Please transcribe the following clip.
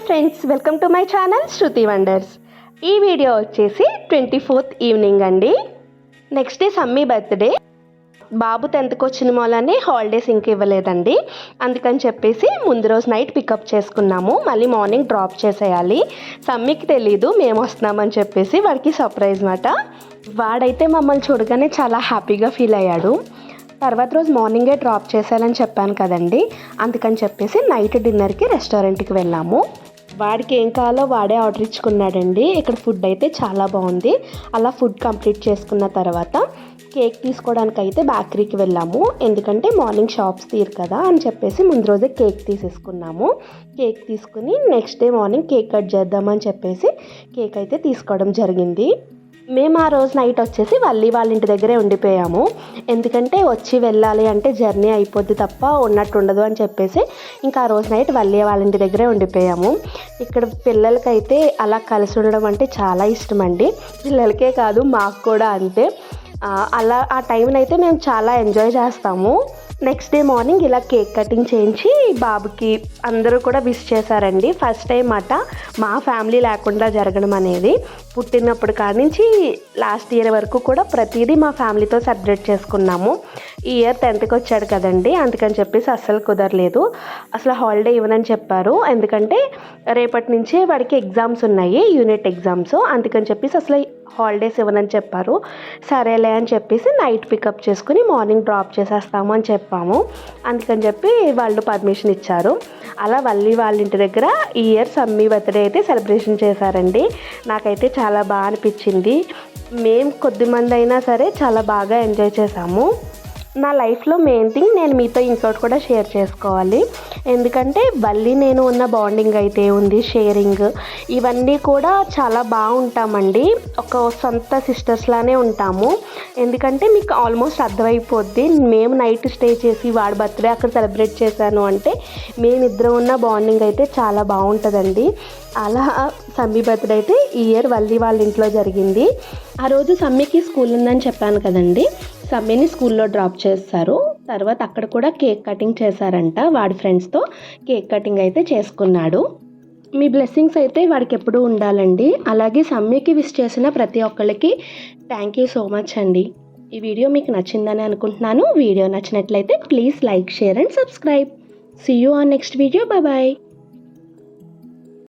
Hi friends, welcome to my channel Shruti wonders. ఈ video వచ్చేసి 24th evening అండి. Next day Sammy birthday. బాబు 10th వచ్చిన మూలనే హాలిడేస్ ఇంక ఇవ్వలేదండి. అందుకని చెప్పేసి ముందు రోజు నైట్ పికప్ చేసుకున్నాము. మళ్ళీ మార్నింగ్ డ్రాప్ చేసేయాలి. సమ్మీకి తెలీదు మేము వస్తున్నామని చెప్పేసి, వాడికి సర్ప్రైజ్ మాట. వాడైతే మమ్మల్ని చూడగానే చాలా హ్యాపీగా ఫీల్ అయ్యాడు. తర్వాత రోజు మార్నింగే డ్రాప్ చేసేయాలని చెప్పాను కదండి, అందుకని చెప్పేసి నైట్ డిన్నర్కి రెస్టారెంట్కి వెళ్ళాము. వాడికి ఏం కావాలో వాడే ఆర్డర్ ఇచ్చుకున్నాడండి. ఇక్కడ ఫుడ్ అయితే చాలా బాగుంది. అలా ఫుడ్ కంప్లీట్ చేసుకున్న తర్వాత కేక్ తీసుకోవడానికి అయితే బేకరీకి వెళ్ళాము. ఎందుకంటే మార్నింగ్ షాప్స్ తీరు కదా అని చెప్పేసి ముందు రోజే కేక్ తీసేసుకున్నాము. కేక్ తీసుకుని next day morning cake cut చేద్దామని చెప్పేసి కేక్ అయితే తీసుకోవడం జరిగింది. మేము ఆ రోజు నైట్ వచ్చేసి వాళ్ళ ఇంటి దగ్గరే ఉండిపోయాము. ఎందుకంటే వచ్చి వెళ్ళాలి అంటే జర్నీ అయిపోద్ది తప్ప ఉన్నట్టు ఉండదు అని చెప్పేసి ఇంకా ఆ రోజు నైట్ వాళ్ళ ఇంటి దగ్గరే ఉండిపోయాము. ఇక్కడ పిల్లలకైతే అలా కలిసి ఉండడం అంటే చాలా ఇష్టం అండి. పిల్లలకే కాదు, మాకు కూడా అంతే. అలా ఆ టైంని అయితే మేము చాలా ఎంజాయ్ చేస్తాము. నెక్స్ట్ డే మార్నింగ్ ఇలా కేక్ కటింగ్ చేయించి బాబుకి అందరూ కూడా విష్ చేశారండి. ఫస్ట్ టైం అట మా ఫ్యామిలీ లేకుండా జరగడం అనేది. పుట్టినప్పుడు కాడి నుంచి లాస్ట్ ఇయర్ వరకు కూడా ప్రతిదీ మా ఫ్యామిలీతో సెలబ్రేట్ చేసుకున్నాము. ఈ ఇయర్ 10th వచ్చాడు కదండి, అందుకని చెప్పేసి అస్సలు కుదరలేదు. అసలు హాలిడే ఇవ్వనని చెప్పారు. ఎందుకంటే రేపటి నుంచి వాడికి ఎగ్జామ్స్ ఉన్నాయి, యూనిట్ ఎగ్జామ్స్. అందుకని చెప్పేసి అసలు హాలిడేస్ ఇవ్వనని చెప్పారు. సరేలే అని చెప్పేసి నైట్ పికప్ చేసుకుని మార్నింగ్ డ్రాప్ చేసేస్తాము అని చెప్పాము. అందుకని చెప్పి వాళ్ళు పర్మిషన్ ఇచ్చారు. అలా వాళ్ళ ఇంటి దగ్గర ఈ ఇయర్ సమ్మీ బర్త్డే అయితే సెలబ్రేషన్ చేశారండి. నాకైతే చాలా బాగా అనిపించింది. మేము కొద్దిమంది అయినా సరే చాలా బాగా ఎంజాయ్ చేశాము. నా లైఫ్లో మెయిన్ థింగ్ నేను మీతో ఇంకోటి కూడా షేర్ చేసుకోవాలి. ఎందుకంటే నేను ఉన్న బాండింగ్ అయితే ఉంది, షేరింగ్, ఇవన్నీ కూడా చాలా బాగుంటామండి. ఒక సొంత సిస్టర్స్ లానే ఉంటాము. ఎందుకంటే మీకు ఆల్మోస్ట్ అర్థమైపోద్ది. మేము నైట్ స్టే చేసి వాడి బర్త్డే అక్కడ సెలబ్రేట్ చేశాను అంటే మేమిద్దరం ఉన్న బాండింగ్ అయితే చాలా బాగుంటుందండి. అలా సమ్మీ బర్త్డే అయితే ఈ ఇయర్ వాళ్ళ ఇంట్లో జరిగింది. ఆ రోజు సమ్మీకి స్కూల్ ఉందని చెప్పాను కదండి. సమ్మీని స్కూల్లో డ్రాప్ చేస్తారు. తర్వాత అక్కడ కూడా కేక్ కటింగ్ చేశారంట. వాడి ఫ్రెండ్స్తో కేక్ కటింగ్ అయితే చేసుకున్నాడు. మీ బ్లెస్సింగ్స్ అయితే వాడికి ఎప్పుడూ ఉండాలండి. అలాగే సమ్మీకి విష్ చేసిన ప్రతి ఒక్కళ్ళకి థ్యాంక్ యూ సో మచ్ అండి. ఈ వీడియో మీకు నచ్చిందని అనుకుంటున్నాను. వీడియో నచ్చినట్లయితే please like, share and subscribe. See you on next video. Bye.